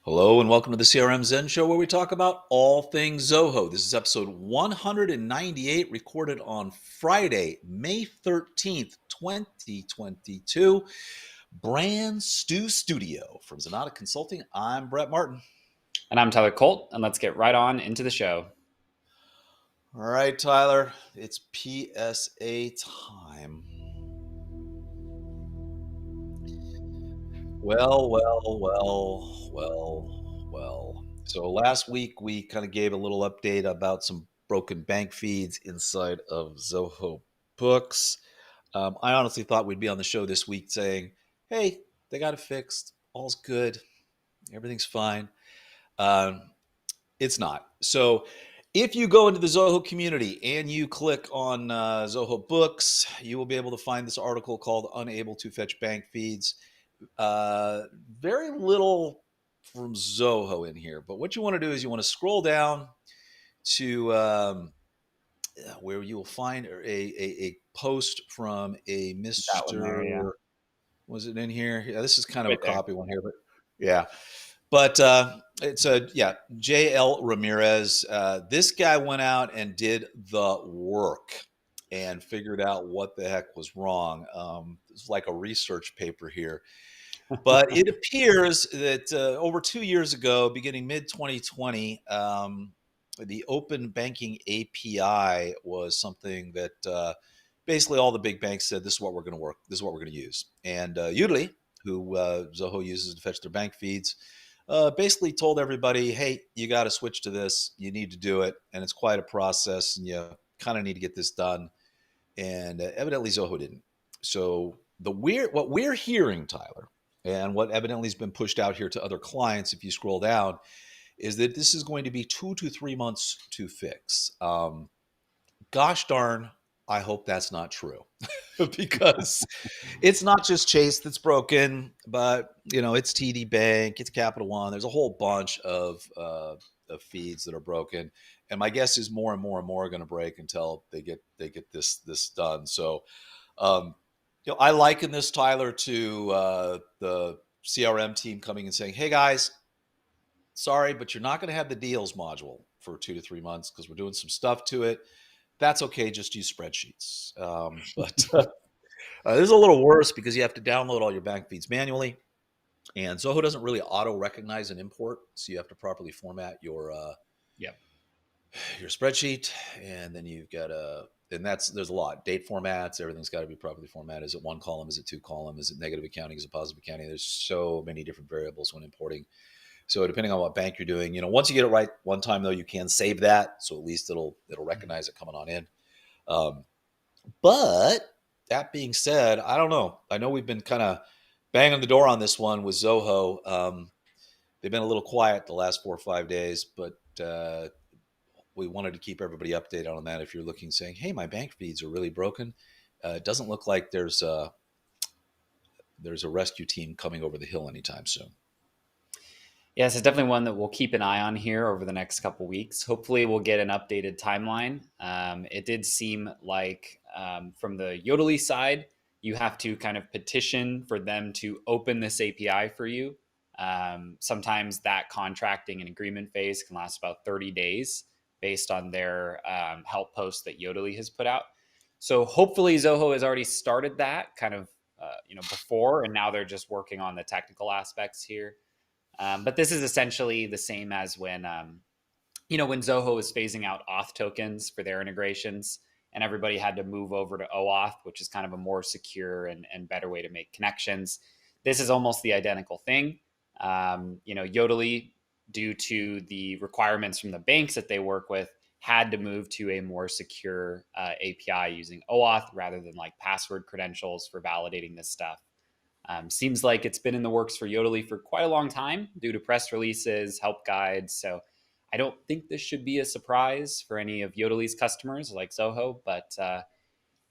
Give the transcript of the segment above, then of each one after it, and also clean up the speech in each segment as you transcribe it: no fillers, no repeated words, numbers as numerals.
Hello and welcome to the CRM Zen Show, where we talk about all things Zoho. This is episode 198, recorded on Friday, May 13th, 2022. Brand Stew Studio from Zenatta Consulting. I'm Brett Martin. And I'm Tyler Colt, and let's get right on into the show. All right, Tyler, it's PSA time. Well. So last week we kind of gave a little update about some broken bank feeds inside of Zoho Books. I honestly thought we'd be on the show this week saying, hey, they got it fixed. All's good. Everything's fine. Um, it's not. So if you go into the Zoho community and you click on Zoho Books, you will be able to find this article called Unable to Fetch Bank Feeds. Uh, Very little from Zoho in here, but what you want to do is you want to scroll down to where you will find a post from a That one there, yeah. Mr. Was it in here? Yeah, this is kind of a Right there. copy one here, but yeah. But it's J.L. Ramirez. This guy went out and did the work and figured out what the heck was wrong. It's like a research paper here. But it appears that over 2 years ago, beginning mid 2020, the open banking API was something that basically all the big banks said, this is what we're going to work, this is what we're going to use. And Udemy, who Zoho uses to fetch their bank feeds, basically told everybody, hey, you got to switch to this. You need to do it. And it's quite a process. And you kind of need to get this done. And evidently Zoho didn't. So what we're hearing, Tyler, and what evidently has been pushed out here to other clients, if you scroll down, is that this is going to be 2 to 3 months to fix. Gosh darn, I hope that's not true. Because it's not just Chase that's broken, but it's TD Bank, it's Capital One. There's a whole bunch of feeds that are broken, and my guess is more and more and more are going to break until they get this done. So, I liken this, Tyler, to the CRM team coming and saying, "Hey guys, sorry, but you're not going to have the deals module for 2 to 3 months because we're doing some stuff to it. That's okay. Just use spreadsheets." But this is a little worse because you have to download all your bank feeds manually, and Zoho doesn't really auto recognize an import, so you have to properly format Yep. your spreadsheet, and then you've got there's a lot date formats. Everything's got to be properly formatted. Is it one column? Is it two column? Is it negative accounting? Is it positive accounting? There's so many different variables when importing. So depending on what bank you're doing, once you get it right one time though, you can save that, so at least it'll recognize it coming on in. But that being said, I don't know. I know we've been kind of banging the door on this one with Zoho. They've been a little quiet the last 4 or 5 days, but we wanted to keep everybody updated on that. If you're looking, saying, "Hey, my bank feeds are really broken," it doesn't look like there's a rescue team coming over the hill anytime soon. Yes, it's definitely one that we'll keep an eye on here over the next couple weeks. Hopefully, we'll get an updated timeline. It did seem like from the Yodely side, you have to kind of petition for them to open this API for you. Sometimes that contracting and agreement phase can last about 30 days based on their help post that Yodely has put out. So hopefully Zoho has already started that kind of before, and now they're just working on the technical aspects here. But this is essentially the same as when Zoho was phasing out auth tokens for their integrations, and everybody had to move over to OAuth, which is kind of a more secure and better way to make connections. This is almost the identical thing. Yodely, due to the requirements from the banks that they work with, had to move to a more secure API using OAuth rather than like password credentials for validating this stuff. Seems like it's been in the works for Yodely for quite a long time due to press releases, help guides. So I don't think this should be a surprise for any of Yodely's customers like Zoho, but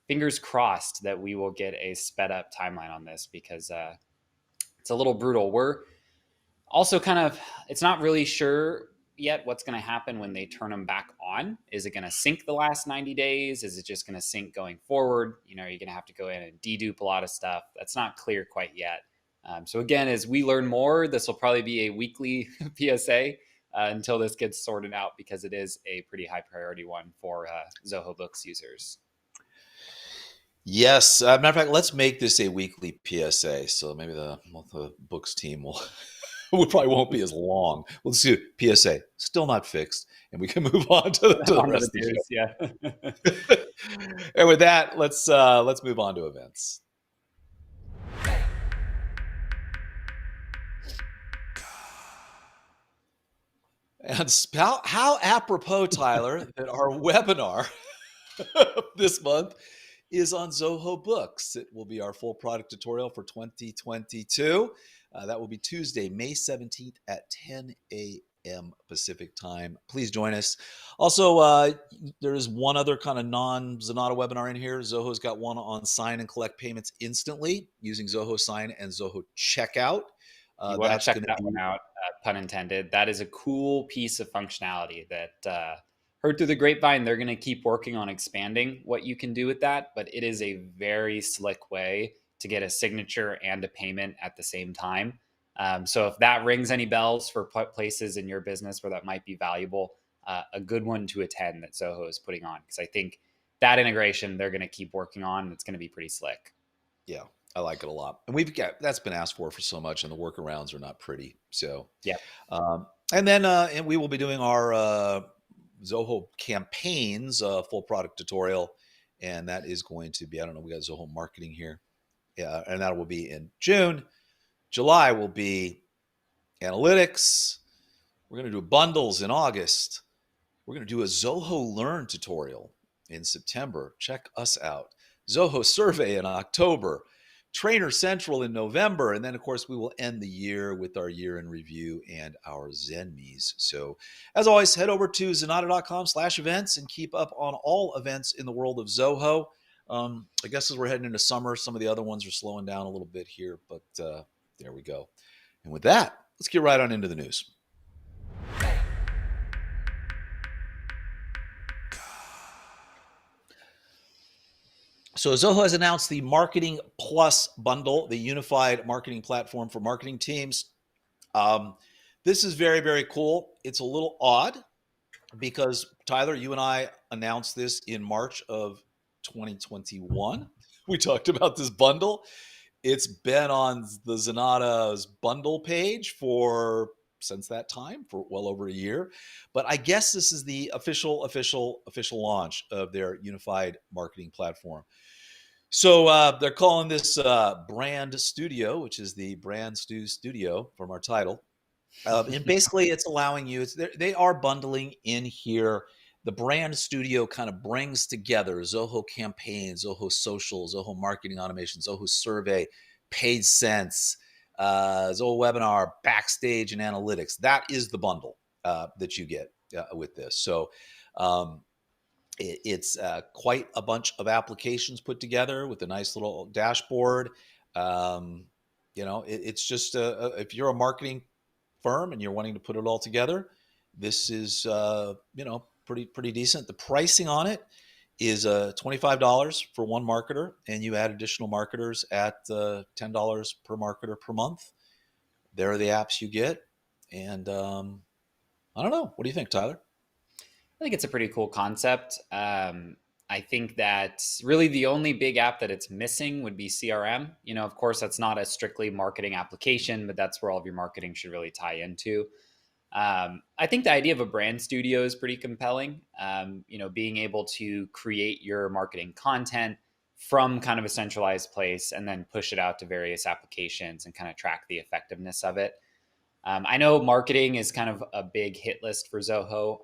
fingers crossed that we will get a sped up timeline on this because it's a little brutal. We're also it's not really sure yet what's going to happen when they turn them back on. Is it going to sync the last 90 days? Is it just going to sync going forward? You're going to have to go in and dedupe a lot of stuff. That's not clear quite yet. So again, as we learn more, this will probably be a weekly PSA until this gets sorted out, because it is a pretty high priority one for Zoho Books users. Yes. Matter of fact, let's make this a weekly PSA. So maybe the books team will we probably won't be as long. We'll just do PSA, still not fixed, and we can move on to the rest of the news, show. Yeah. And with that, let's move on to events. And how apropos, Tyler, that our webinar this month is on Zoho Books. It will be our full product tutorial for 2022. That will be Tuesday, May 17th at 10 a.m. Pacific time. Please join us. Also, there is one other kind of non-Zenatta webinar in here. Zoho's got one on sign and collect payments instantly using Zoho Sign and Zoho Checkout. You want to check that one out, pun intended. That is a cool piece of functionality that heard through the grapevine. They're going to keep working on expanding what you can do with that, but it is a very slick way to get a signature and a payment at the same time. So if that rings any bells for places in your business where that might be valuable, a good one to attend that Zoho is putting on, because I think that integration they're going to keep working on. It's going to be pretty slick. Yeah, I like it a lot. And that's been asked for so much, and the workarounds are not pretty. So yeah. And then and we will be doing our Zoho campaigns full product tutorial, and that is going to be, I don't know, we got Zoho marketing here. Yeah, and that will be in June. July will be analytics. We're going to do bundles in August. We're going to do a Zoho Learn tutorial in September. Check us out. Zoho Survey in October. Trainer Central in November. And then, of course, we will end the year with our year in review and our Zenmies. So, as always, head over to zenatta.com/events and keep up on all events in the world of Zoho. I guess as we're heading into summer, some of the other ones are slowing down a little bit here, but there we go. And with that, let's get right on into the news. So Zoho has announced the Marketing Plus bundle, the unified marketing platform for marketing teams. This is very, very cool. It's a little odd because, Tyler, you and I announced this in March of 2021. We talked about this bundle. It's been on the Zenatta's bundle page since that time, for well over a year. But I guess this is the official launch of their unified marketing platform. So they're calling this Brand Studio, which is the Brand Stew Studio from our title. And basically, it's allowing you, they are bundling in here. The Brand Studio kind of brings together Zoho Campaigns, Zoho Social, Zoho Marketing Automation, Zoho Survey, Paid Sense, Zoho Webinar, Backstage, and Analytics. That is the bundle that you get with this. So it's quite a bunch of applications put together with a nice little dashboard. It's just if you're a marketing firm and you're wanting to put it all together, this is pretty decent. The pricing on it is $25 for one marketer, and you add additional marketers at $10 per marketer per month. There are the apps you get, and I don't know. What do you think, Tyler? I think it's a pretty cool concept. I think that really the only big app that it's missing would be CRM. Of course, that's not a strictly marketing application, but that's where all of your marketing should really tie into. I think the idea of a brand studio is pretty compelling. Being able to create your marketing content from kind of a centralized place and then push it out to various applications and kind of track the effectiveness of it. I know marketing is kind of a big hit list for Zoho.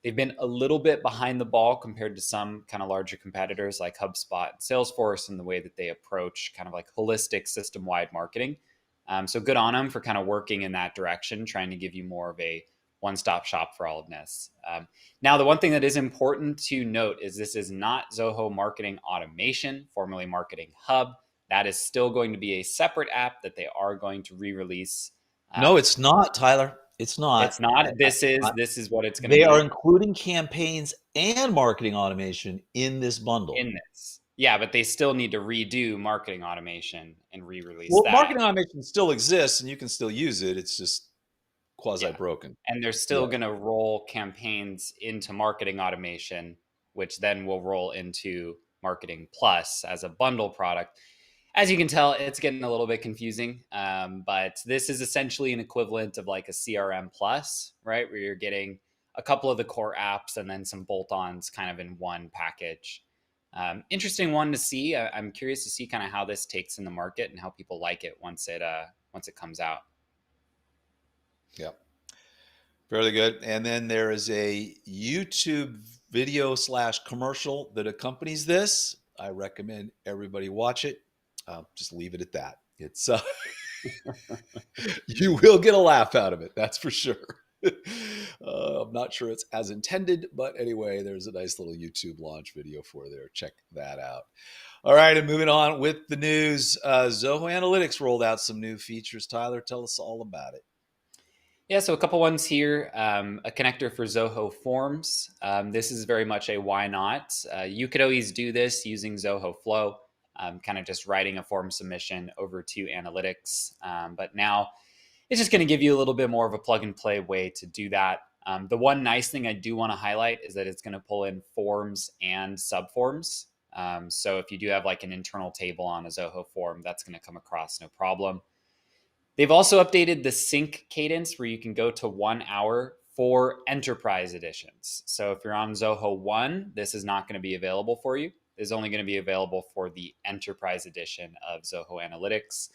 They've been a little bit behind the ball compared to some kind of larger competitors like HubSpot and Salesforce in the way that they approach kind of like holistic system-wide marketing. So good on them for kind of working in that direction, trying to give you more of a one-stop shop for all of this. Now, the one thing that is important to note is this is not Zoho Marketing Automation, formerly Marketing Hub. That is still going to be a separate app that they are going to re-release. No, it's not, Tyler. It's not. It's not. This is what it's going to be. They are including campaigns and marketing automation in this bundle. In this. Yeah, but they still need to redo marketing automation and re-release Well, that. marketing automation still exists and you can still use it. It's just quasi Yeah. broken. And they're Yeah. still going to roll campaigns into marketing automation, which then will roll into marketing plus as a bundle product. As you can tell, it's getting a little bit confusing, but this is essentially an equivalent of like a CRM plus, right? Where you're getting a couple of the core apps and then some bolt-ons kind of in one package. Interesting one to see. I'm curious to see kind of how this takes in the market and how people like it once it comes out. Yeah. Fairly good. And then there is a YouTube video slash commercial that accompanies this. I recommend everybody watch it. Just leave it at that. It's you will get a laugh out of it. That's for sure. I'm not sure it's as intended, but anyway, there's a nice little YouTube launch video for there. Check that out. All right, and moving on with the news, Zoho Analytics rolled out some new features. Tyler, tell us all about it. Yeah, so a couple ones here. A connector for Zoho Forms. This is very much a why not. You could always do this using Zoho Flow, kind of just writing a form submission over to Analytics. But now it's just going to give you a little bit more of a plug and play way to do that. The one nice thing I do want to highlight is that it's going to pull in forms and subforms. So if you do have like an internal table on a Zoho form, that's going to come across no problem. They've also updated the sync cadence where you can go to 1 hour for enterprise editions. So if you're on Zoho 1, this is not going to be available for you. It's only going to be available for the enterprise edition of Zoho Analytics.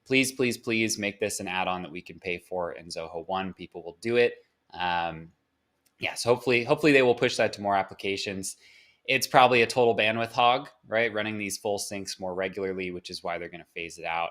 Please, please, please make this an add-on that we can pay for in Zoho 1. People will do it. Yes, hopefully they will push that to more applications. It's probably a total bandwidth hog, right? Running these full syncs more regularly, which is why they're going to phase it out.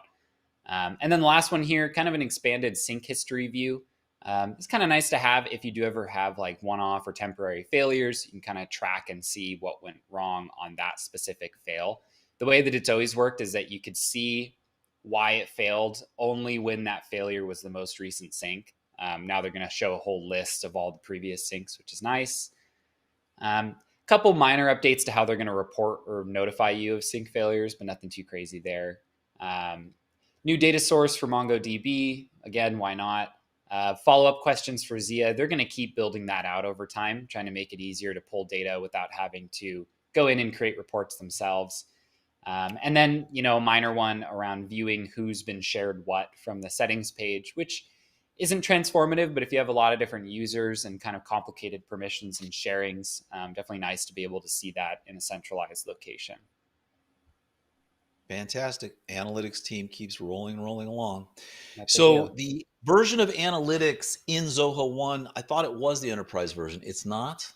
And then the last one here, kind of an expanded sync history view. It's kind of nice to have if you do ever have like one-off or temporary failures. You can kind of track and see what went wrong on that specific fail. The way that it's always worked is that you could see why it failed only when that failure was the most recent sync. Now they're going to show a whole list of all the previous syncs, which is nice. Couple minor updates to how they're going to report or notify you of sync failures, but nothing too crazy there. New data source for MongoDB. Again, why not? Follow-up questions for Zia. They're going to keep building that out over time, trying to make it easier to pull data without having to go in and create reports themselves. And then, a minor one around viewing who's been shared what from the settings page, which isn't transformative, but if you have a lot of different users and kind of complicated permissions and sharings, definitely nice to be able to see that in a centralized location. Fantastic. Analytics team keeps rolling along. That's So the version of analytics in Zoho 1, I thought it was the enterprise version. It's not?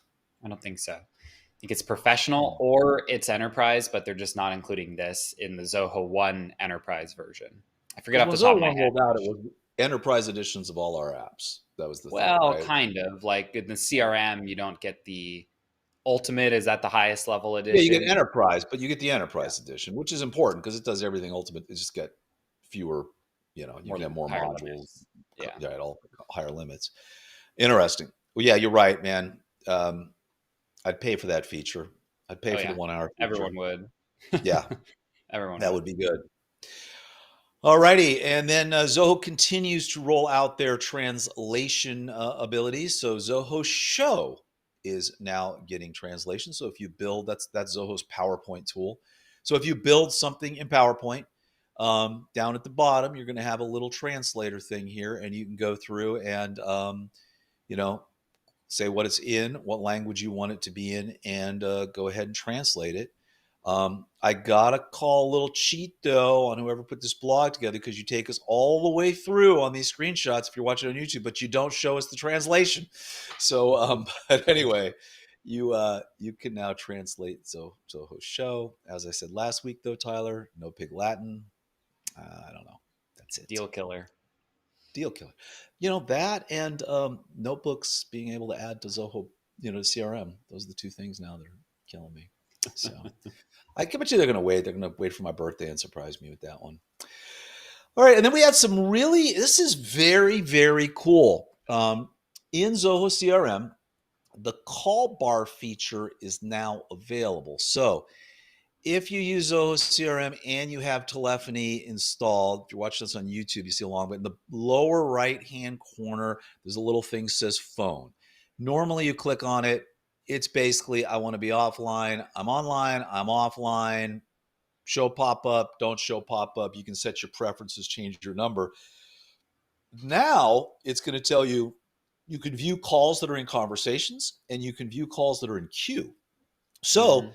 I don't think so. I think it's professional or it's enterprise, but they're just not including this in the Zoho 1 enterprise version. I forget off the top of my head. When Zoho 1 rolled out, it was enterprise editions of all our apps. That was the thing, right? Kind of. Like in the CRM, you don't get the ultimate. Is that the highest level edition? Yeah, you get enterprise, but you get the enterprise edition, which is important because it does everything ultimate. It's just got fewer, you can have more modules. Limits. Yeah, all higher limits. Interesting. Well, yeah, you're right, man. I'd pay for that feature. I'd pay for the 1 hour feature. Everyone would. Yeah. That would be good. All righty. And then Zoho continues to roll out their translation abilities. So Zoho Show is now getting translation. So if you build, that's Zoho's PowerPoint tool. So if you build something in PowerPoint, down at the bottom, you're going to have a little translator thing here, and you can go through and, say what it's in, what language you want it to be in, and go ahead and translate it. I got to call a little cheat though on whoever put this blog together, because you take us all the way through on these screenshots if you're watching on YouTube, but you don't show us the translation. So, but anyway, you can now translate Zoho Show. As I said last week though, Tyler, no Pig Latin. I don't know. That's it. Deal killer. That and notebooks being able to add to Zoho, to CRM. Those are the two things now that are killing me. So I bet you they're going to wait. They're going to wait for my birthday and surprise me with that one. All right. And then we had this is very, very cool. In Zoho CRM, the call bar feature is now available. So if you use Zoho CRM and you have telephony installed, if you're watching this on YouTube, you see along, but in the lower right-hand corner, there's a little thing that says phone. Normally you click on it. It's basically, I want to be offline. I'm online. I'm offline. Show pop-up. Don't show pop-up. You can set your preferences, change your number. Now it's going to tell you, you can view calls that are in conversations and you can view calls that are in queue. So Mm-hmm.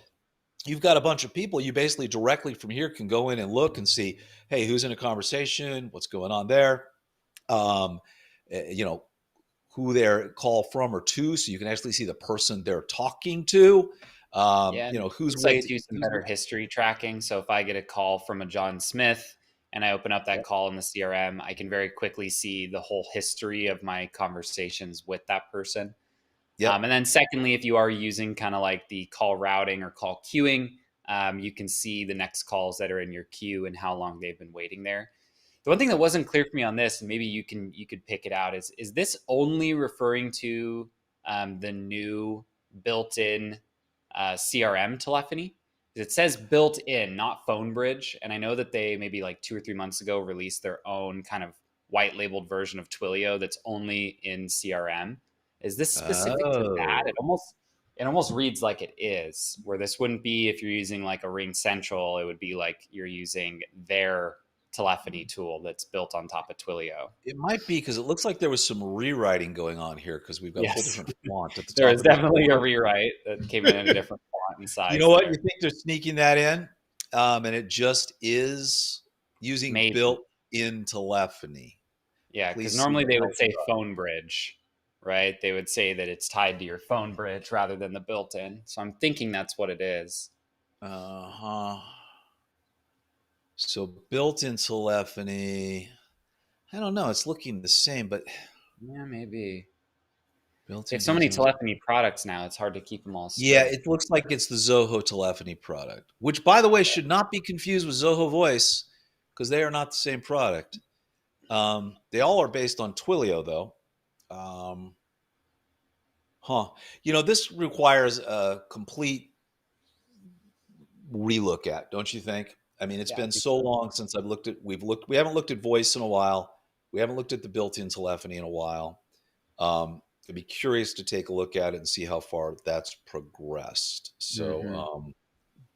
you've got a bunch of people. You basically directly from here can go in and look and see, hey, who's in a conversation? What's going on there? Um, you know, who they're call from or to, so you can actually see the person they're talking to. Yeah, You know, who's looks like waiting. do some better history tracking. So if I get a call from a John Smith and I open up that Yep. call in the CRM, I can very quickly see the whole history of my conversations with that person. Yep. And then secondly, if you are using kind of like the call routing or call queuing, you can see the next calls that are in your queue and how long they've been waiting there. The one thing that wasn't clear for me on this, and maybe you could pick it out, is this only referring to the new built-in CRM telephony? It says built-in, not phone bridge, and I know that they maybe like 2 or 3 months ago released their own kind of white labeled version of Twilio that's only in CRM. Is this specific to that? Oh, It almost reads like it is, where this wouldn't be if you're using like a Ring Central, it would be like you're using their telephony tool that's built on top of Twilio. it might be because it looks like there was some rewriting going on here because we've got a whole Yes, different font at the there top is of this definitely a board. rewrite that came in a different font and You size know what? You there. think they're sneaking that in? And it just is using Maybe. built-in telephony. Yeah, because Please see normally the they would help. say phone bridge, right? They would say that it's tied to your phone bridge rather than the built in. So I'm thinking that's what it is. Uh-huh. So built-in telephony. I don't know. It's looking the same, but Yeah, maybe. They have built-in so many details. telephony products now, it's hard to keep them all Yeah, straight. it looks like it's the Zoho telephony product, which, by the way, Yeah. should not be confused with Zoho Voice because they are not the same product. They all are based on Twilio, though. Um, huh. You know, this requires a complete relook at, don't you think? I mean, it's Yeah, I been think so so. long since we haven't looked at voice in a while. We haven't looked at the built-in telephony in a while. I'd be curious to take a look at it and see how far that's progressed. So, Hmm.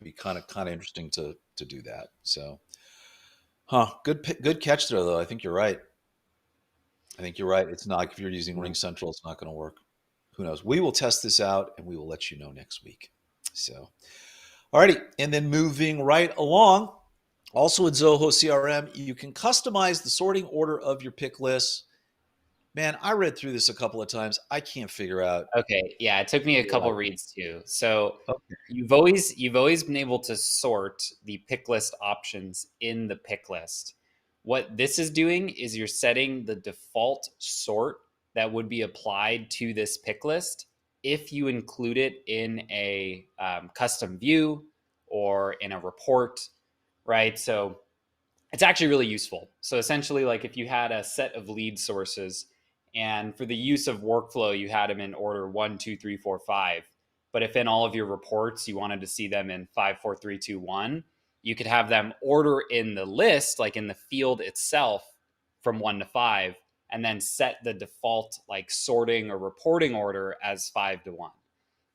be kind of interesting to do that. So, huh? Good catch there, though. I think you're right. I think you're right. It's not like if you're using Yeah. Ring Central, it's not going to work. Who knows? We will test this out and we will let you know next week. So, alrighty, and then moving right along. Also in Zoho CRM, you can customize the sorting order of your pick lists. Man, I read through this a couple of times. I can't figure out Okay, yeah, it took me a why. couple reads too. So Okay. you've always been able to sort the pick list options in the pick list. What this is doing is you're setting the default sort that would be applied to this pick list if you include it in a custom view or in a report, right? So it's actually really useful. So essentially, like if you had a set of lead sources, and for the use of workflow, you had them in order 1, 2, 3, 4, 5. But if in all of your reports you wanted to see them in 5, 4, 3, 2, 1, you could have them order in the list, like in the field itself, from 1 to 5, and then set the default like sorting or reporting order as 5 to 1.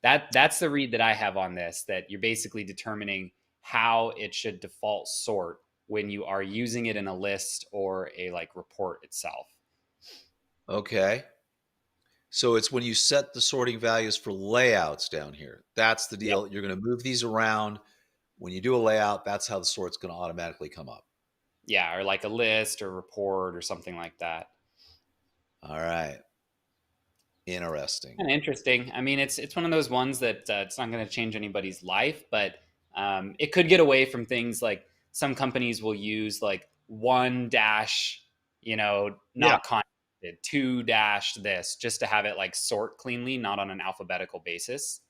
That's the read that I have on this. That you're basically determining how it should default sort when you are using it in a list or a like report itself. Okay. So it's when you set the sorting values for layouts down here. That's the Yep. deal. You're going to move these around. When you do a layout, that's how the sort's going to automatically come up. Yeah, or like a list or report or something like that. All right. Interesting. And interesting. I mean, it's one of those ones that it's not going to change anybody's life, but it could get away from things like some companies will use like one dash, Yeah. not contacted, two dash this, just to have it like sort cleanly, not on an alphabetical basis.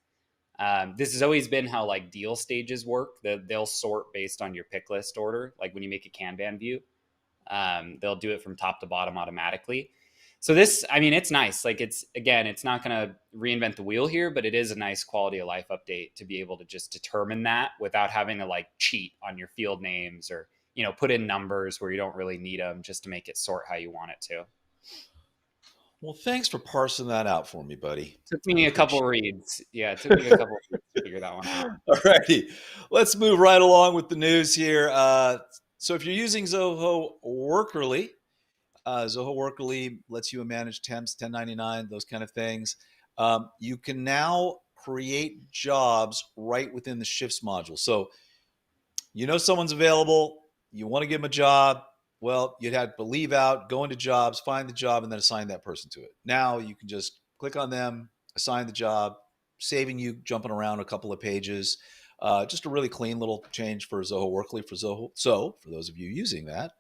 This has always been how like deal stages work. They'll sort based on your pick list order. Like when you make a Kanban view, they'll do it from top to bottom automatically. So this, I mean, it's nice. Like it's not going to reinvent the wheel here, but it is a nice quality of life update to be able to just determine that without having to like cheat on your field names or, put in numbers where you don't really need them just to make it sort how you want it to. Well, thanks for parsing that out for me, buddy. Took I me a couple appreciate reads. Yeah, it took me a couple reads to figure that one out. it. All righty. Let's move right along with the news here. So if you're using Zoho Workerly, Zoho Workerly lets you manage temps, 1099, those kind of things. You can now create jobs right within the shifts module. So someone's available, you want to give them a job. Well, you'd have to leave out, go into jobs, find the job, and then assign that person to it. Now you can just click on them, assign the job, saving you jumping around a couple of pages. Just a really clean little change for Zoho Workly for Zoho. So for those of you using that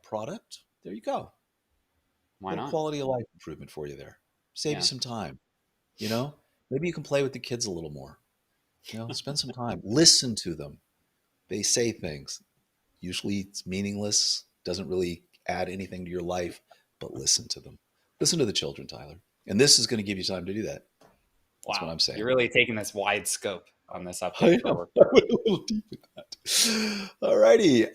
product, there you go. Why Little not? quality of life improvement for you there. Save you some time. Maybe you can play with the kids a little more. Spend some time. Listen to them. They say things. Usually it's meaningless, doesn't really add anything to your life, but listen to them. Listen to the children, Tyler. And this is going to give you time to do that. That's what Wow. I'm saying. You're really taking this wide scope on this I update for am. work. I went a little deep with that. All righty.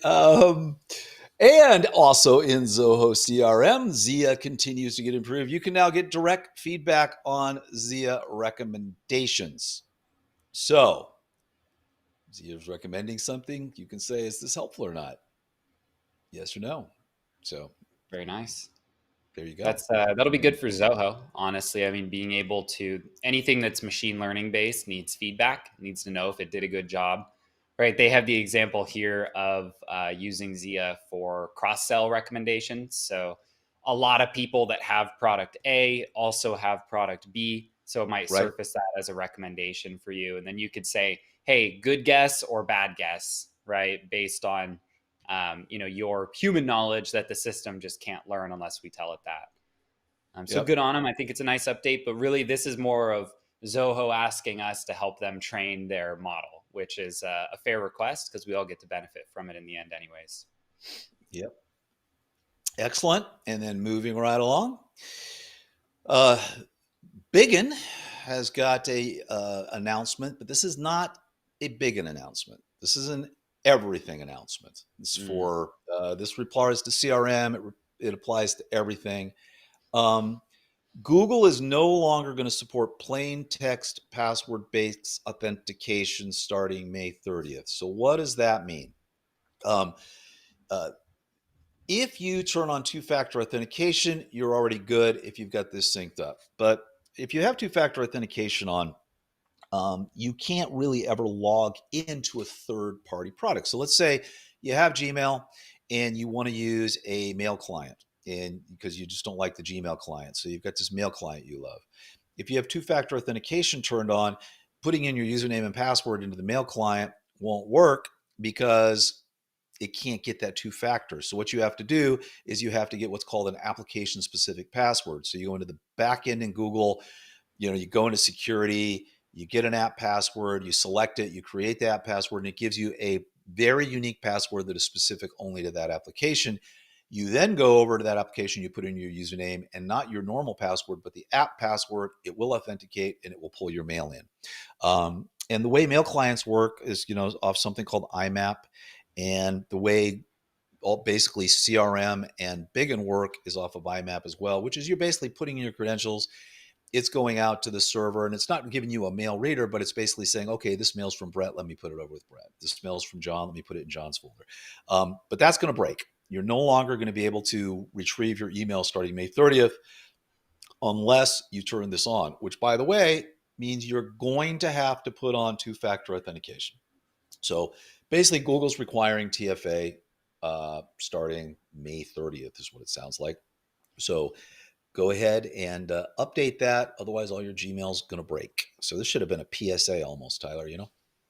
And also in Zoho CRM, Zia continues to get improved. You can now get direct feedback on Zia recommendations. So, Zia's recommending something. You can say, is this helpful or not? Yes or no. So, Very nice. there you go. That'll be good for Zoho, honestly. I mean, being able to anything that's machine learning based needs feedback, needs to know if it did a good job, right? They have the example here of using Zia for cross sell recommendations. So a lot of people that have product A also have product B, so it might Right. surface that as a recommendation for you, and then you could say, "Hey, good guess or bad guess," right? Based on your human knowledge that the system just can't learn unless we tell it that. So Yep. good on them. I think it's a nice update, but really this is more of Zoho asking us to help them train their model, which is a fair request because we all get to benefit from it in the end anyways. Yep. Excellent. And then moving right along. Uh, Bigin has got a announcement, but this is not a Bigin announcement. This is an everything announcement. This for this applies to CRM. It applies to everything. Google is no longer going to support plain text password-based authentication starting May 30th. So what does that mean? If you turn on two-factor authentication, you're already good if you've got this synced up. But if you have two-factor authentication on, you can't really ever log into a third-party product. So let's say you have Gmail and you want to use a mail client, and because you just don't like the Gmail client, so you've got this mail client you love. If you have two-factor authentication turned on, putting in your username and password into the mail client won't work because it can't get that two factor. So what you have to do is you have to get what's called an application specific password. So you go into the back end in Google, you go into security, you get an app password, you select it, you create the app password, and it gives you a very unique password that is specific only to that application. You then go over to that application, you put in your username and not your normal password, but the app password. It will authenticate and it will pull your mail in. And the way mail clients work is, off something called IMAP. And the way basically CRM and Bigin work is off of IMAP as well, which is you're basically putting in your credentials. It's going out to the server and it's not giving you a mail reader, but it's basically saying, okay, this mail's from Brett. Let me put it over with Brett. This mail's from John. Let me put it in John's folder. But that's going to break. You're no longer going to be able to retrieve your email starting May 30th unless you turn this on, which, by the way, means you're going to have to put on two-factor authentication. So basically, Google's requiring TFA starting May 30th is what it sounds like. So go ahead and update that. Otherwise, all your Gmail's going to break. So this should have been a PSA almost, Tyler,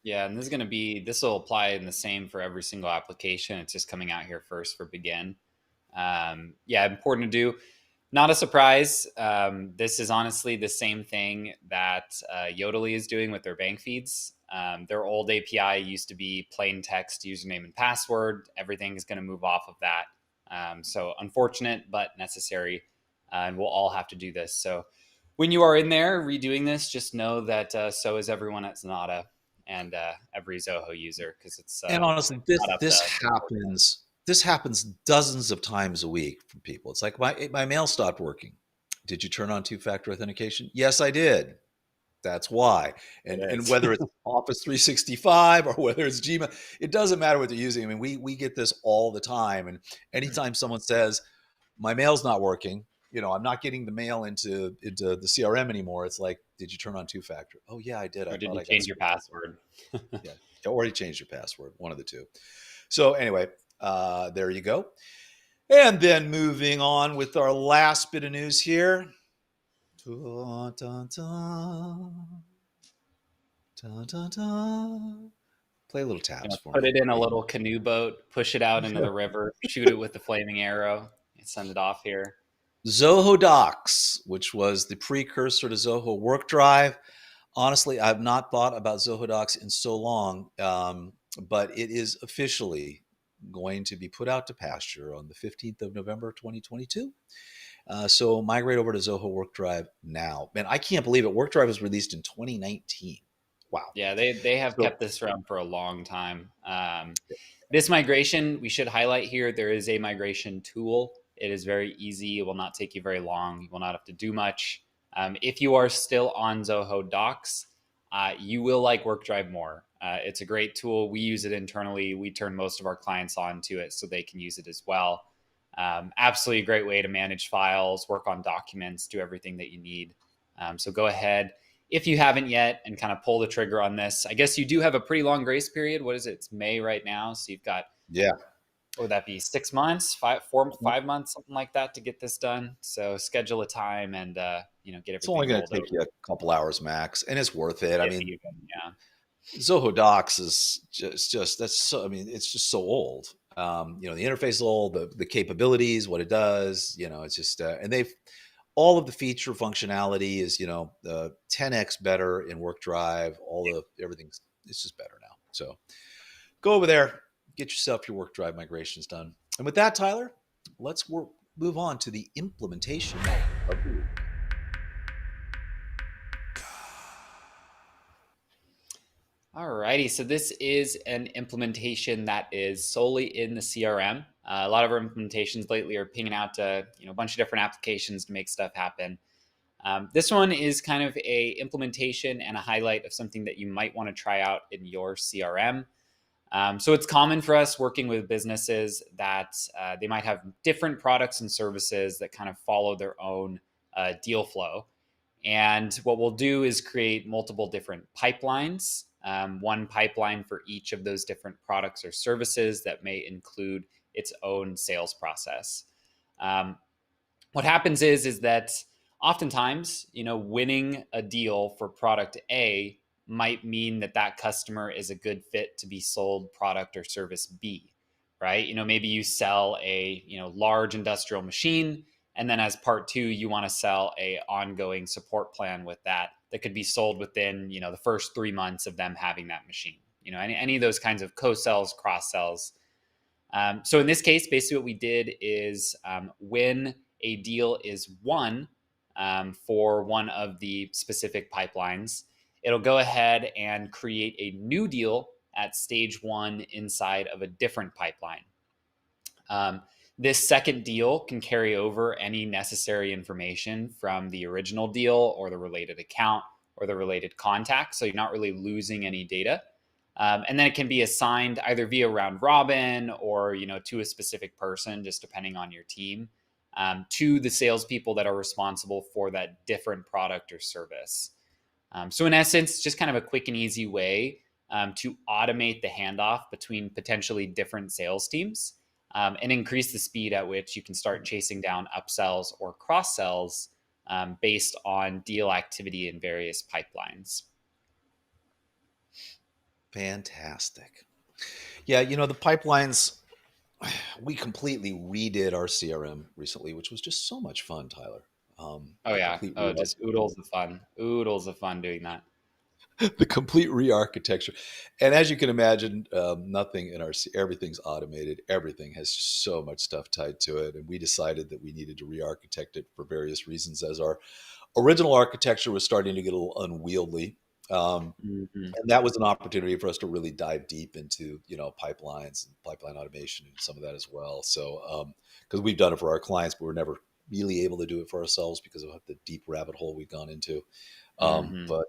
Yeah, and this will apply in the same for every single application. It's just coming out here first for Bigin. Yeah, important to do. Not a surprise. This is honestly the same thing that Yodlee is doing with their bank feeds. Their old API used to be plain text username and password. Everything is going to move off of that. So unfortunate, but necessary. And we'll all have to do this. So when you are in there redoing this, just know that so is everyone at Zenatta and every Zoho user, because it's And honestly, not up this to. happens. This happens dozens of times a week for people. It's like my mail stopped working. Did you turn on two-factor authentication? Yes, I did. That's why. It And is. whether it's Office 365 or whether it's Gmail, it doesn't matter what they're using. I mean, we get this all the time. And anytime someone says my mail's not working, I'm not getting the mail into the CRM anymore. It's like, did you turn on two-factor? Oh yeah, I did. I Or did thought you I got change your screwed. password? Yeah, you already changed your password. One of the two. So anyway, there you go. And then moving on with our last bit of news here. Dun, dun, dun. Dun, dun, dun. Play a little taps for Put me. it in a Hey. little canoe boat, push it out into the river, shoot it with the flaming arrow, and send it off here. Zoho Docs, which was the precursor to Zoho Work Drive. Honestly, I've not thought about Zoho Docs in so long, but it is officially going to be put out to pasture on the 15th of November, 2022. So migrate over to Zoho Work Drive now. Man, I can't believe it. Work Drive was released in 2019. Wow. Yeah, they have So kept this around for a long time. This migration, we should highlight here, there is a migration tool. It is very easy. It will not take you very long. You will not have to do much. If you are still on Zoho Docs, you will like WorkDrive more. It's a great tool. We use it internally. We turn most of our clients onto it so they can use it as well. Absolutely a great way to manage files, work on documents, do everything that you need. So go ahead if you haven't yet and kind of pull the trigger on this. I guess you do have a pretty long grace period. What is it? It's May right now. So you've got, yeah, what would that be? 6 months, 5 months, something like that to get this done. So schedule a time and, get it's only everything going to rolled take over. you a couple hours max, and it's worth it. I If mean, even, yeah. Zoho Docs is just that's so. I mean, it's just so old. The interface is old. The capabilities, what it does, it's just and they've all of the feature functionality is 10x better in Work Drive. Everything's it's just better now. So go over there, get yourself your Work Drive migrations done. And with that, Tyler, let's move on to the implementation of the week. Alrighty, so this is an implementation that is solely in the CRM. A lot of our implementations lately are pinging out to a bunch of different applications to make stuff happen. This one is kind of a implementation and a highlight of something that you might want to try out in your CRM. So it's common for us working with businesses that they might have different products and services that kind of follow their own deal flow. And what we'll do is create multiple different pipelines, one pipeline for each of those different products or services that may include its own sales process. Um, what happens is that oftentimes, winning a deal for product A might mean that that customer is a good fit to be sold product or service B, right? Maybe you sell a large industrial machine, and then as part two, you want to sell a ongoing support plan with that could be sold within the first 3 months of them having that machine. Any of those kinds of co-sells, cross-sells. So in this case, basically what we did is when a deal is won for one of the specific pipelines, it'll go ahead and create a new deal at stage one inside of a different pipeline. This second deal can carry over any necessary information from the original deal or the related account or the related contact. So you're not really losing any data. And then it can be assigned either via round robin or to a specific person, just depending on your team, to the salespeople that are responsible for that different product or service. So in essence, just kind of a quick and easy way to automate the handoff between potentially different sales teams and increase the speed at which you can start chasing down upsells or cross sells based on deal activity in various pipelines. Fantastic. Yeah, the pipelines, we completely redid our CRM recently, which was just so much fun, Tyler. Oh A yeah. complete Oh, just oodles of fun. Oodles of fun doing that. the complete re-architecture. And as you can imagine, everything's automated. Everything has so much stuff tied to it. And we decided that we needed to re-architect it for various reasons as our original architecture was starting to get a little unwieldy. Mhm. And that was an opportunity for us to really dive deep into, pipelines and pipeline automation and some of that as well. So, because we've done it for our clients, but we're never really able to do it for ourselves because of the deep rabbit hole we've gone into. Mhm. But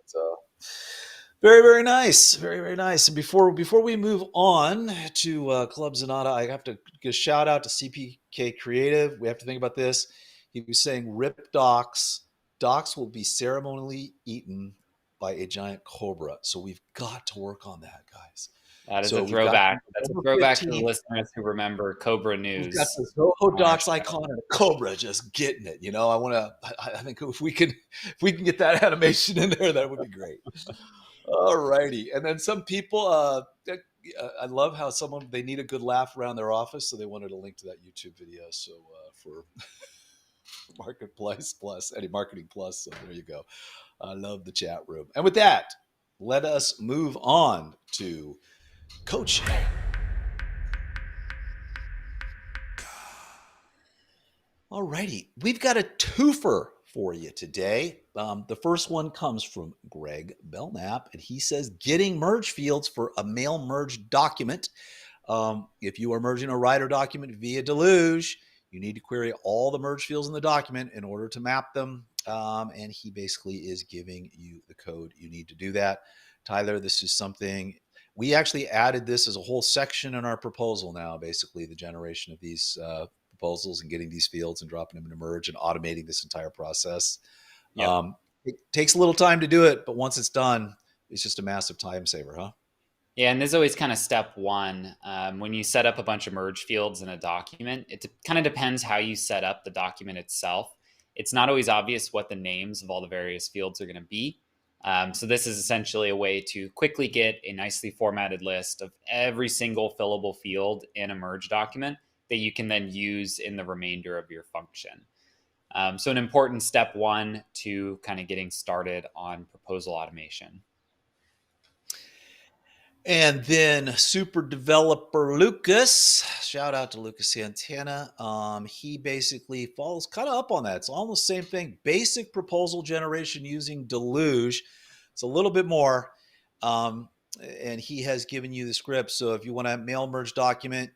very, very nice, very, very nice. And before we move on to Club Zenatta, I have to give a shout out to CPK Creative. We have to think about this. He was saying, "Rip docs. Docs will be ceremonially eaten by a giant cobra." So we've got to work on that, guys. That is a So we've got throwback. That's a November throwback to the 15th. listeners who remember Cobra We've got News the Zoho on our Docs show. icon and a cobra just getting it. I want to. I think if we can get that animation in there, that would be great. All righty. And then some people, I love how they need a good laugh around their office, so they wanted a link to that YouTube video. So for Marketplace Plus, Eddie Marketing Plus. So there you go. I love the chat room. And with that, let us move on to coaching. All righty. We've got a twofer for you today. The first one comes from Greg Belknap, and he says, getting merge fields for a mail merge document. If you are merging a writer document via Deluge, you need to query all the merge fields in the document in order to map them. And he basically is giving you the code you need to do that. Tyler, this is something we actually added this as a whole section in our proposal now, basically the generation of these proposals and getting these fields and dropping them into merge and automating this entire process. Yep. It takes a little time to do it, but once it's done, it's just a massive time saver, huh? Yeah, and this is always kind of step one. When you set up a bunch of merge fields in a document, kind of depends how you set up the document itself. It's not always obvious what the names of all the various fields are going to be. So this is essentially a way to quickly get a nicely formatted list of every single fillable field in a merge document that you can then use in the remainder of your function. So an important step one to kind of getting started on proposal automation. And then super developer Lucas, shout out to Lucas Santana. He basically follows kind of up on that. It's almost the same thing. Basic proposal generation using Deluge. It's a little bit more. And he has given you the script. So if you want a mail merge document,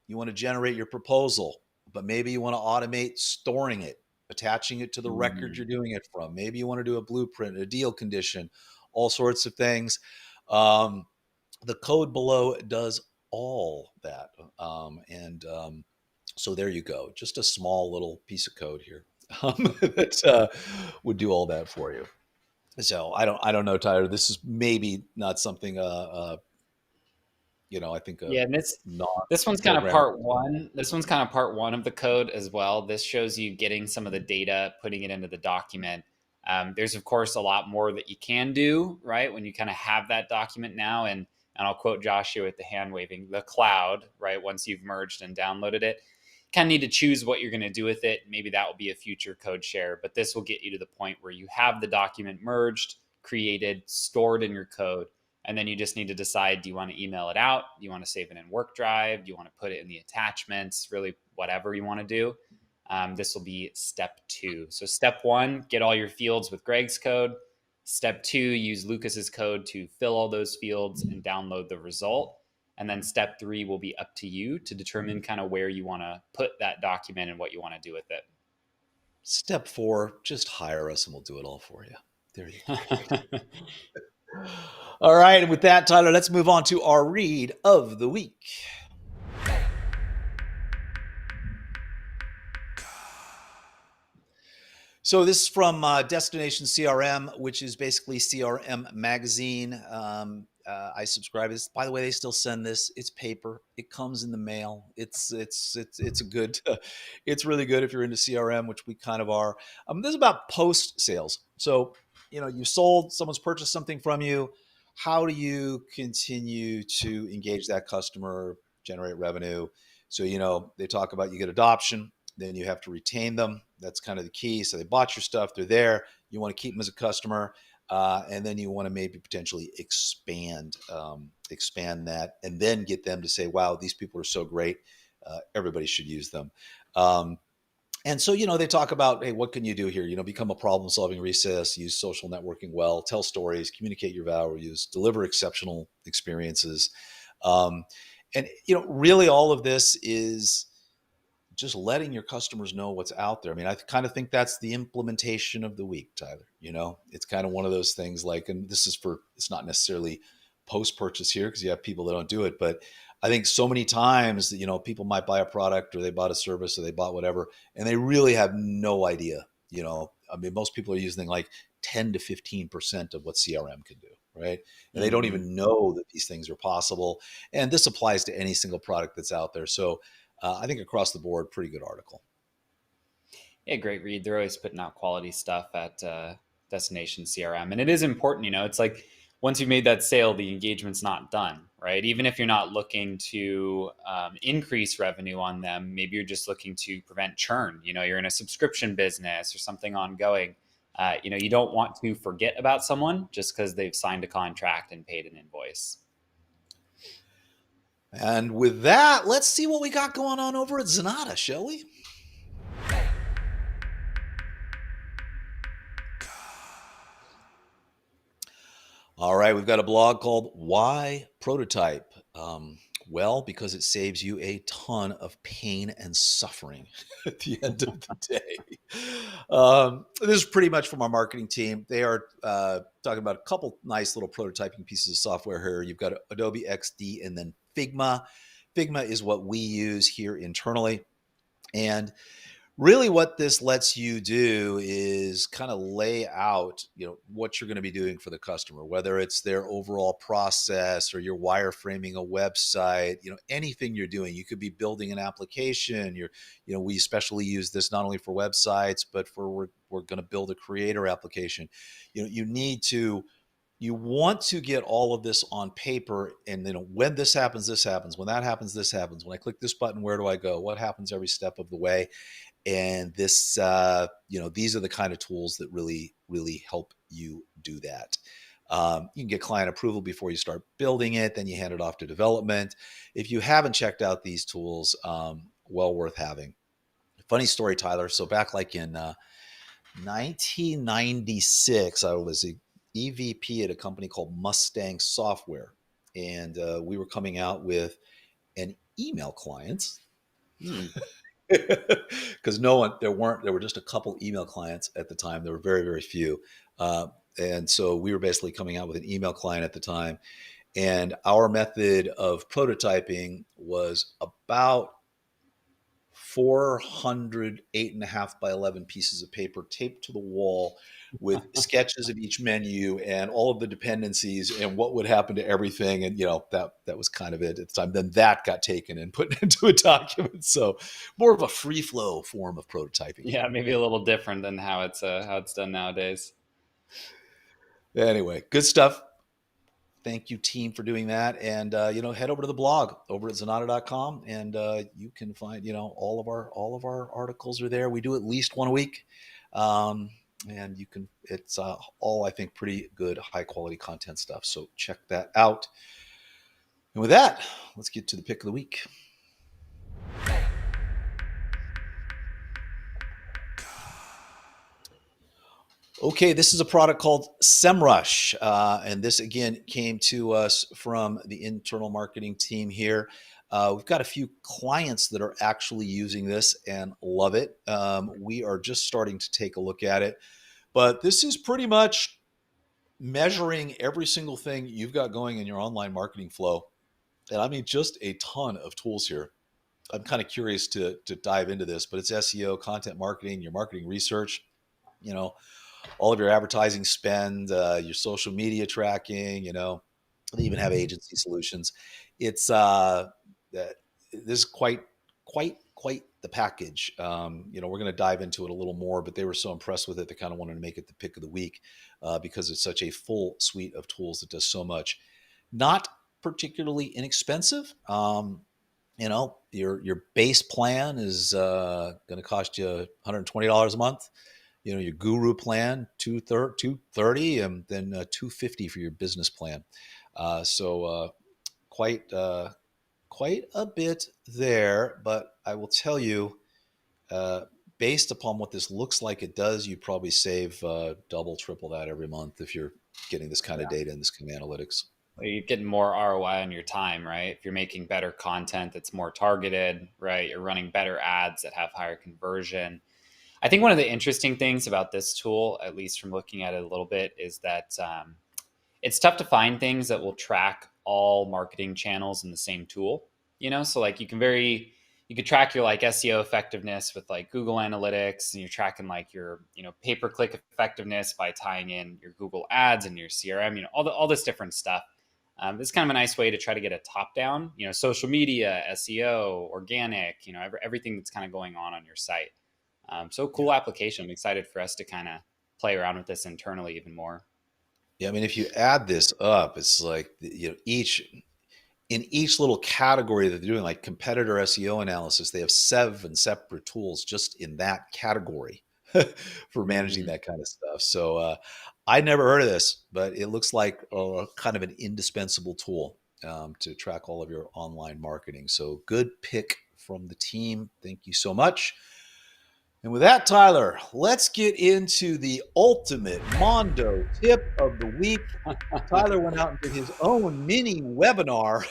you want to generate your proposal, but maybe you want to automate storing it, attaching it to the record you're doing it from. Maybe you want to do a blueprint, a deal condition, all sorts of things. The code below does all that. So there you go. Just a small little piece of code here that would do all that for you. So I don't know, Tyler. This is maybe not something. I think Yeah, and this one's kind of non-programmer. part one. This one's kind of part one of the code as well. This shows you getting some of the data, putting it into the document. There's of course a lot more that you can do, right? When you kind of have that document now, and I'll quote Josh here with the hand waving, the cloud, right? Once you've merged and downloaded it, kind of need to choose what you're going to do with it. Maybe that will be a future code share, but this will get you to the point where you have the document merged, created, stored in your code. And then you just need to decide, do you want to email it out? Do you want to save it in work drive? Do you want to put it in the attachments? Really, whatever you want to do. This will be step two. So step one, get all your fields with Greg's code. Step two, use Lucas's code to fill all those fields and download the result. And then step three will be up to you to determine kind of where you want to put that document and what you want to do with it. Step 4, just hire us and we'll do it all for you. There you go. All right. And with that, Tyler, let's move on to our read of the week. So this is from Destination CRM, which is basically CRM magazine. I subscribe to this. By the way, they still send this. It's paper. It comes in the mail. It's a good. It's really good if you're into CRM, which we kind of are. This is about post sales. So you sold, someone's purchased something from you. How do you continue to engage that customer, generate revenue? So they talk about you get adoption. Then you have to retain them. That's kind of the key. So they bought your stuff. They're there. You want to keep them as a customer. And then you want to maybe potentially expand that, and then get them to say, wow, these people are so great. Everybody should use them. Um, and so, they talk about, hey, what can you do here? Become a problem solving recess, use social networking well, tell stories, communicate your values, deliver exceptional experiences. Um, and, really all of this is just letting your customers know what's out there. I mean, I kind of think that's the implementation of the week, Tyler. It's kind of one of those things like, and it's not necessarily post purchase here because you have people that don't do it, but I think so many times that, people might buy a product or they bought a service or they bought whatever, and they really have no idea. I mean, most people are using like 10 to 15% of what CRM can do, right? And they don't Mm-hmm. even know that these things are possible. And this applies to any single product that's out there. So, I think across the board, pretty good article. Yeah, great read. They're always putting out quality stuff at Destination CRM, and it is important. It's like once you've made that sale, the engagement's not done, right? Even if you're not looking to increase revenue on them, maybe you're just looking to prevent churn. You're in a subscription business or something ongoing. You don't want to forget about someone just because they've signed a contract and paid an invoice. And with that, let's see what we got going on over at Zenatta, shall we? All right, we've got a blog called Why Prototype? Well, because it saves you a ton of pain and suffering at the end of the day. This is pretty much from our marketing team. They are talking about a couple nice little prototyping pieces of software here. You've got Adobe XD and then Figma. Figma is what we use here internally. And really what this lets you do is kind of lay out, what you're going to be doing for the customer, whether it's their overall process or you're wireframing a website, anything you're doing. You could be building an application. We especially use this not only for websites, but we're going to build a creator application. You want to get all of this on paper, and when this happens, this happens. When that happens, this happens. When I click this button, where do I go? What happens every step of the way? And this, these are the kind of tools that really, really help you do that. You can get client approval before you start building it. Then you hand it off to development. If you haven't checked out these tools, well worth having. Funny story, Tyler. So back like in 1996, I was a EVP at a company called Mustang Software, and we were coming out with an email client. Because there were just a couple email clients at the time. There were very, very few. And so we were basically coming out with an email client at the time. And our method of prototyping was about 400 8.5 by 11 pieces of paper taped to the wall with sketches of each menu and all of the dependencies and what would happen to everything. And, that was kind of it at the time. Then that got taken and put into a document. So more of a free flow form of prototyping. Yeah, maybe a little different than how it's done nowadays. Anyway, good stuff. Thank you, team, for doing that. And, head over to the blog over at Zenatta.com, and you can find, all of our articles are there. We do at least one a week. And it's all, I think, pretty good, high quality content stuff. So check that out. And with that, let's get to the pick of the week. Okay, this is a product called Semrush. And this, again, came to us from the internal marketing team here. We've got a few clients that are actually using this and love it. We are just starting to take a look at it. But this is pretty much measuring every single thing you've got going in your online marketing flow. And I mean, just a ton of tools here. I'm kind of curious to dive into this, but it's SEO, content marketing, your marketing research, all of your advertising spend, your social media tracking, they even have agency solutions. It's this is quite the package. We're going to dive into it a little more, but they were so impressed with it, they kind of wanted to make it the pick of the week because it's such a full suite of tools that does so much. Not particularly inexpensive. Your base plan is going to cost you $120 a month. your guru plan, 230, and then 250 for your business plan. So quite quite a bit there, but I will tell you, uh, based upon what this looks like it does, you probably save double, triple that every month if you're getting this kind of data and this kind of analytics. You're getting more ROI on your time, right? If you're making better content that's more targeted, right? You're running better ads that have higher conversion. I think one of the interesting things about this tool, at least from looking at it a little bit, is that it's tough to find things that will track all marketing channels in the same tool. So like you could track your like SEO effectiveness with like Google Analytics, and you're tracking like your pay per click effectiveness by tying in your Google Ads and your CRM. All this different stuff. It's kind of a nice way to try to get a top down. Social media, SEO, organic. Everything that's kind of going on your site. So cool application. I'm excited for us to kind of play around with this internally even more. Yeah, I mean, if you add this up, it's like each little category that they're doing, like competitor SEO analysis, they have 7 separate tools just in that category for managing Mm-hmm. that kind of stuff. So I never heard of this, but it looks like kind of an indispensable tool to track all of your online marketing. So good pick from the team. Thank you so much. And with that, Tyler, let's get into the ultimate Mondo tip of the week. Tyler went out and did his own mini webinar.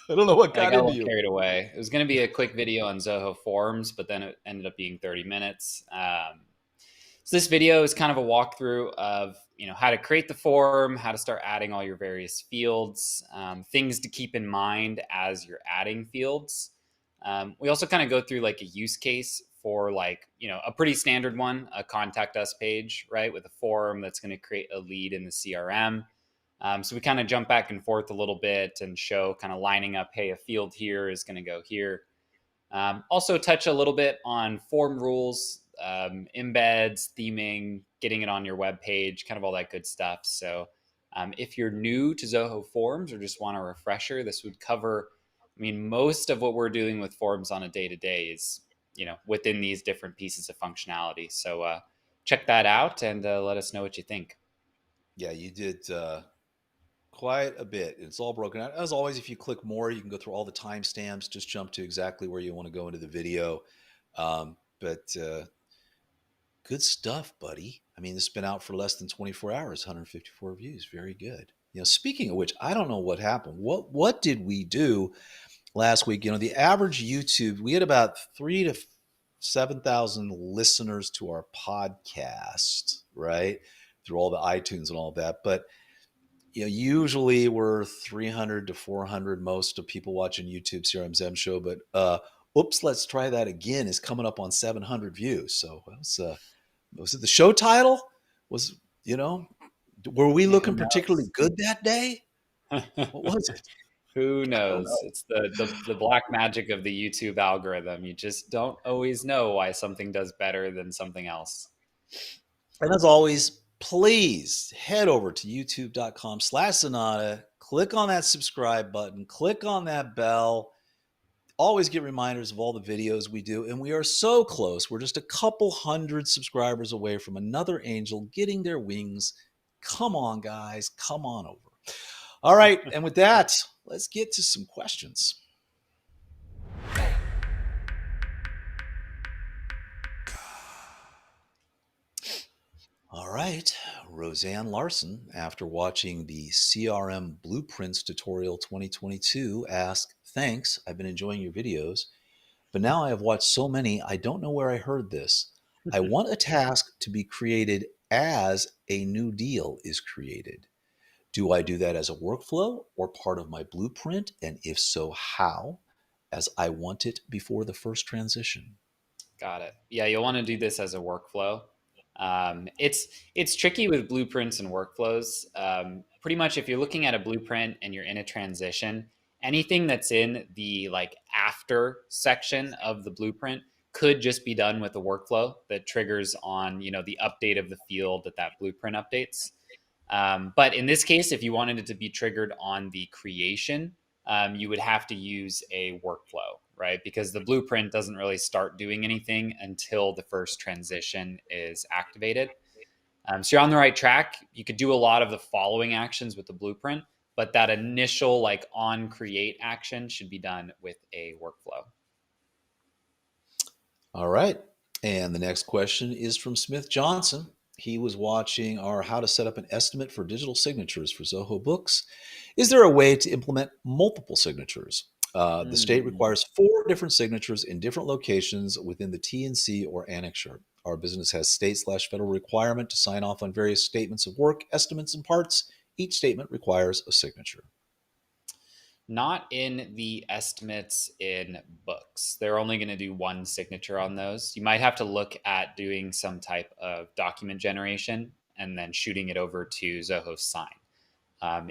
I don't know what I got got a into little you. carried away. It was going to be a quick video on Zoho forums, but then it ended up being 30 minutes. So this video is kind of a walkthrough of how to create the form, how to start adding all your various fields, things to keep in mind as you're adding fields. We also kind of go through like a use case for like a pretty standard one, a contact us page, right, with a form that's going to create a lead in the CRM. So we kind of jump back and forth a little bit and show kind of lining up, hey, a field here is going to go here. Also touch a little bit on form rules, embeds, theming, getting it on your web page, kind of all that good stuff. So if you're new to Zoho Forms or just want a refresher, this would cover, most of what we're doing with forms on a day-to-day is, within these different pieces of functionality. So check that out and let us know what you think. Yeah, you did quite a bit. It's all broken out. As always, if you click more, you can go through all the timestamps, just jump to exactly where you want to go into the video. But good stuff, buddy. I mean, this has been out for less than 24 hours, 154 views. Very good. Speaking of which, I don't know what happened. What did we do last week? The average YouTube, we had about 3 to 7,000 listeners to our podcast, right? Through all the iTunes and all that. But usually we're 300 to 400 most of people watching YouTube CRM Zen Show, but Oops, Let's Try That Again is coming up on 700 views. So was it the show title? Were we Who looking particularly knows? good that day? What was it? Who I don't knows? know. It's the black magic of the YouTube algorithm. You just don't always know why something does better than something else. And as always, please head over to youtube.com/Zenatta, click on that subscribe button, click on that bell. Always get reminders of all the videos we do. And we are so close. We're just a couple hundred subscribers away from another angel getting their wings. Come on, guys. Come on over. All right. And with that, let's get to some questions. All right. Roseanne Larson, after watching the CRM Blueprints tutorial 2022, asked, "Thanks. I've been enjoying your videos. But now I have watched so many, I don't know where I heard this. I want a task to be created as a new deal is created. Do I do that as a workflow or part of my blueprint? And if so, how? As I want it before the first transition." Got it. Yeah, you'll want to do this as a workflow. It's tricky with blueprints and workflows. Pretty much, if you're looking at a blueprint and you're in a transition, anything that's in the like after section of the blueprint could just be done with a workflow that triggers on the update of the field that blueprint updates. But in this case, if you wanted it to be triggered on the creation, you would have to use a workflow, right? Because the blueprint doesn't really start doing anything until the first transition is activated. So you're on the right track. You could do a lot of the following actions with the blueprint, but that initial like on create action should be done with a workflow. All right. And the next question is from Smith Johnson. He was watching our how to set up an estimate for digital signatures for Zoho Books. Is there a way to implement multiple signatures? The state requires 4 different signatures in different locations within the T&C or annexure. Our business has state/federal requirement to sign off on various statements of work, estimates, and parts. Each statement requires a signature. Not in the estimates in books. They're only going to do one signature on those. You might have to look at doing some type of document generation and then shooting it over to Zoho Sign.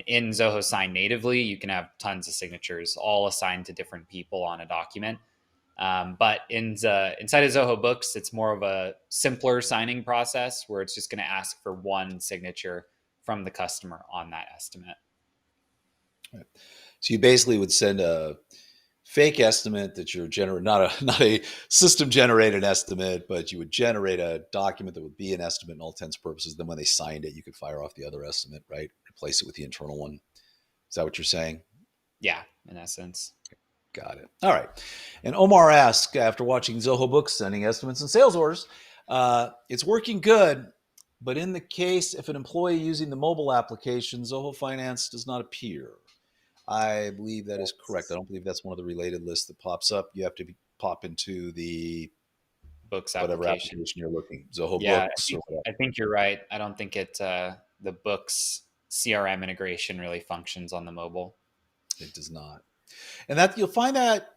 In Zoho Sign natively, you can have tons of signatures all assigned to different people on a document. But inside of Zoho Books, it's more of a simpler signing process where it's just going to ask for one signature from the customer on that estimate. Right. So you basically would send a fake estimate that you're not a system generated estimate, but you would generate a document that would be an estimate in all intents and purposes. Then when they signed it, you could fire off the other estimate, right? Replace it with the internal one. Is that what you're saying? Yeah, in essence. Got it. All right. And Omar asks, after watching Zoho Books sending estimates and sales orders, it's working good, but in the case if an employee using the mobile application, Zoho Finance does not appear. I believe that is correct. I don't believe that's one of the related lists that pops up. You have to pop into the Books whatever application. application you're looking, Zoho Yeah, Books or whatever. I think you're right. I don't think the Books CRM integration really functions on the mobile. It does not. And that you'll find that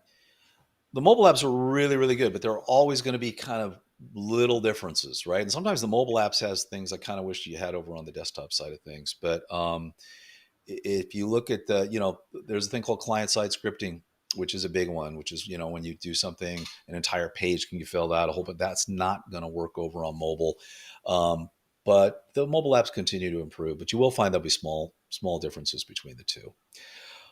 the mobile apps are really, really good, but there are always going to be kind of little differences, right? And sometimes the mobile apps has things I kind of wish you had over on the desktop side of things. But if you look at there's a thing called client-side scripting, which is a big one, which is, when you do something, an entire page can be filled out, but that's not going to work over on mobile. But the mobile apps continue to improve, but you will find there'll be small differences between the two.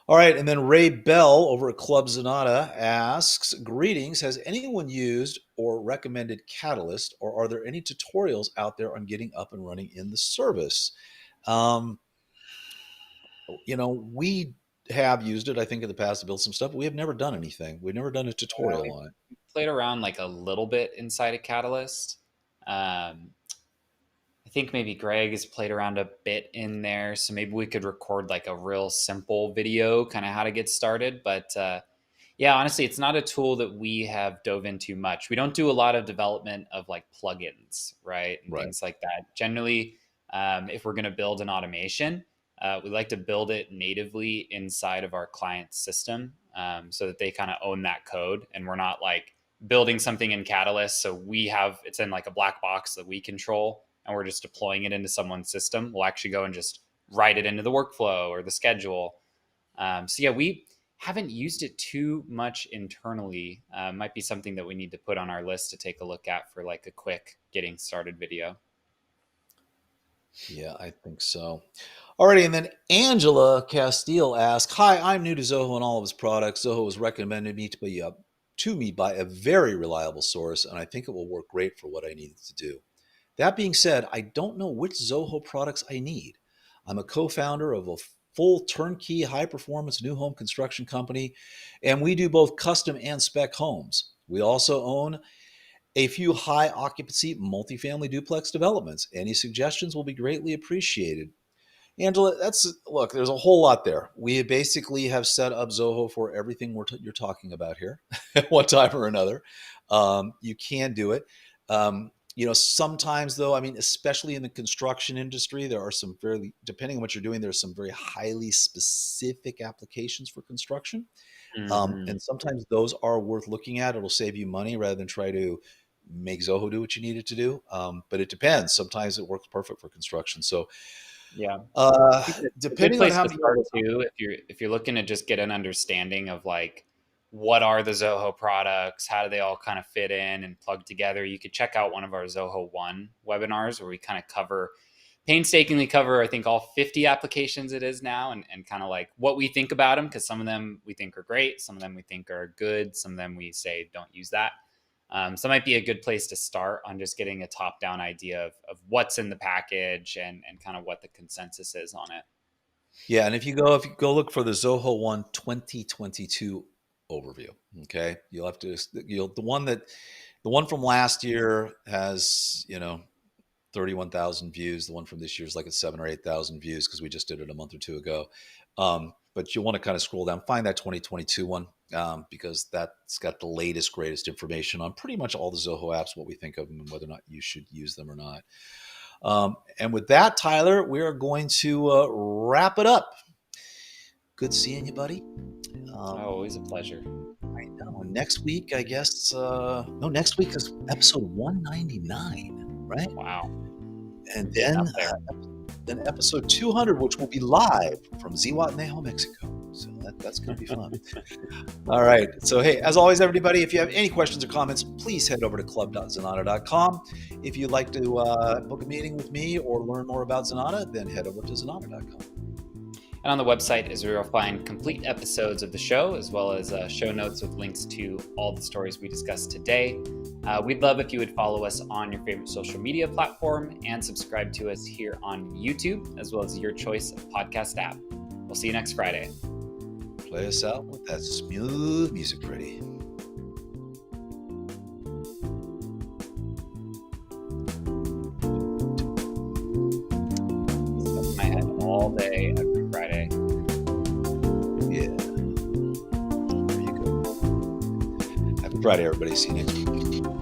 All right, and then Ray Bell over at Club Zenatta asks, greetings, has anyone used or recommended Catalyst, or are there any tutorials out there on getting up and running in the service? We have used it, I think, in the past to build some stuff, but we have never done anything. We've never done a tutorial on it. Played around like a little bit inside of Catalyst. I think maybe Greg has played around a bit in there, so maybe we could record like a real simple video, kind of how to get started. But yeah, honestly, it's not a tool that we have dove into much. We don't do a lot of development of like plugins, right? And things like that. Generally, if we're going to build an automation, we like to build it natively inside of our client system so that they kind of own that code. And we're not like building something in Catalyst. So it's in like a black box that we control, and we're just deploying it into someone's system. We'll actually go and just write it into the workflow or the schedule. So yeah, we haven't used it too much internally. Might be something that we need to put on our list to take a look at for like a quick getting started video. Yeah, I think so. Alrighty, and then Angela Castile asks, hi, I'm new to Zoho and all of its products. Zoho was recommended to me by a very reliable source, and I think it will work great for what I needed to do. That being said, I don't know which Zoho products I need. I'm a co-founder of a full turnkey high-performance new home construction company, and we do both custom and spec homes. We also own a few high-occupancy multifamily duplex developments. Any suggestions will be greatly appreciated. Angela, look, there's a whole lot there. We basically have set up Zoho for everything you're talking about here at one time or another. You can do it. Sometimes though, especially in the construction industry, there are some depending on what you're doing, there's some very highly specific applications for construction. And sometimes those are worth looking at. It'll save you money rather than try to make Zoho do what you need it to do. But it depends. Sometimes it works perfect for construction. So yeah, depending on how to start too, if you're looking to just get an understanding of like what are the Zoho products, how do they all kind of fit in and plug together, you could check out one of our Zoho 1 webinars where we kind of cover painstakingly cover, I think, all 50 applications it is now, and kind of like what we think about them, because some of them we think are great, some of them we think are good, some of them we say don't use that. So it might be a good place to start on just getting a top-down idea of what's in the package and kind of what the consensus is on it. Yeah, and if you go look for the Zoho One 2022 overview, okay, the one from last year has 31,000 views. The one from this year is like at 7,000 or 8,000 views because we just did it a month or two ago. But you want to kind of scroll down, find that 2022 one because that's got the latest, greatest information on pretty much all the Zoho apps, what we think of them, and whether or not you should use them or not. And with that, Tyler, we are going to wrap it up. Good seeing you, buddy. Always a pleasure. I know. Next week, I guess. No, next week is episode 199, right? Wow. And then episode 200, which will be live from Zihuatanejo, Mexico. So that's going to be fun. All right. So, hey, as always, everybody, if you have any questions or comments, please head over to club.zenatta.com. If you'd like to book a meeting with me or learn more about Zenatta, then head over to zenatta.com. And on the website is where you'll find complete episodes of the show, as well as show notes with links to all the stories we discussed today. We'd love if you would follow us on your favorite social media platform and subscribe to us here on YouTube, as well as your choice of podcast app. We'll see you next Friday. Play us out with that smooth music, Freddie. Stuck in my head all day, every Friday. Yeah. There you go. Happy Friday, everybody. See you next week.